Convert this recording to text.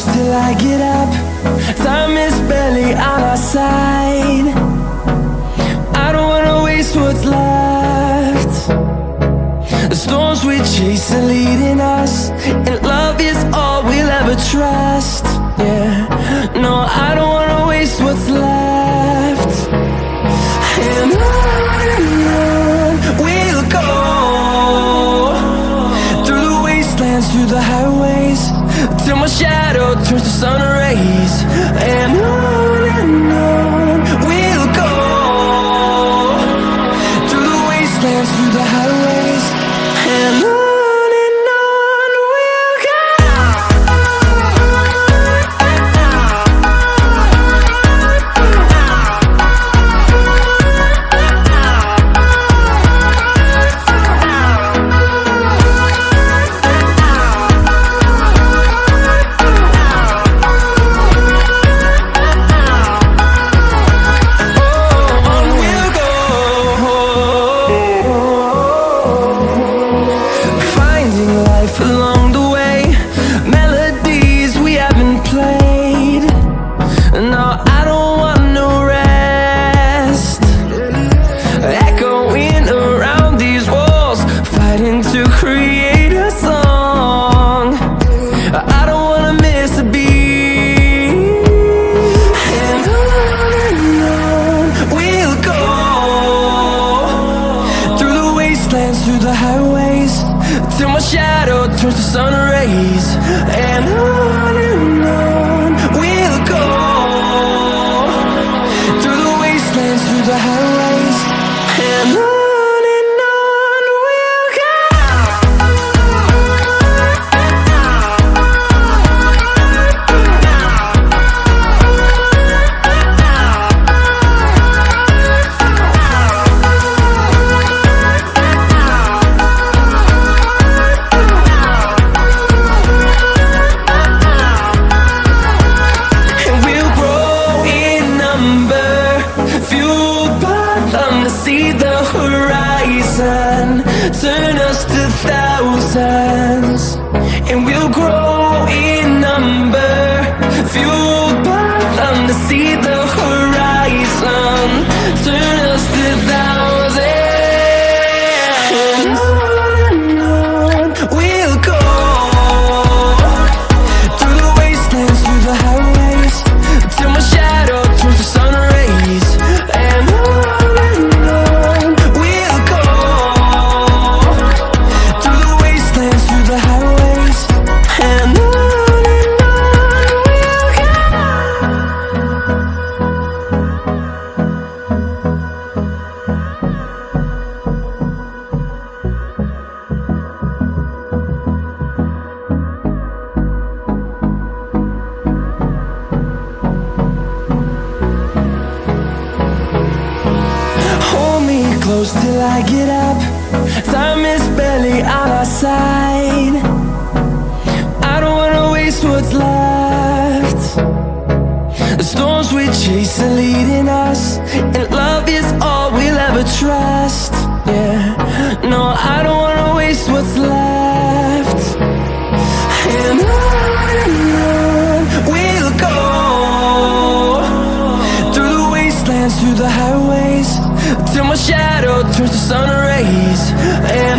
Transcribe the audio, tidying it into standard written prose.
close till I get up. Time is barely on our side. I don't wanna waste what's left. The storms we chase are leading us, and love is all we'll ever trust. Yeah, no, I don't wanna waste what's left. And on we'll go, through the wastelands, through the highways, till my shadow turns to sun rays. And on we'll go, through the wastelands, through the highways, and on. Along the way, melodies we haven't played. No, I don't want no rest. Echoing around these walls, fighting to create a song. I don't wanna miss a beat. And on we'll go, through the wastelands, through the highways, till my shadow turns to sun rays. And on we'll go, through the wastelands, through the highways, and on we'll go. See the horizon, turn us to thousands, and we'll grow in number, fueled by them to see the horizon, turn us to thousands. And on we'll go, through the wastelands, through the highways, till my shadow turns to sun rays. And close till I get up. Time is barely on our side. I don't wanna waste what's left. The storms we chase are leading us, and love is all we'll ever trust. Yeah, no, I don't wanna waste what's left. And on we'll go, through the wastelands, through the highways, till my shadow turns to sun rays. And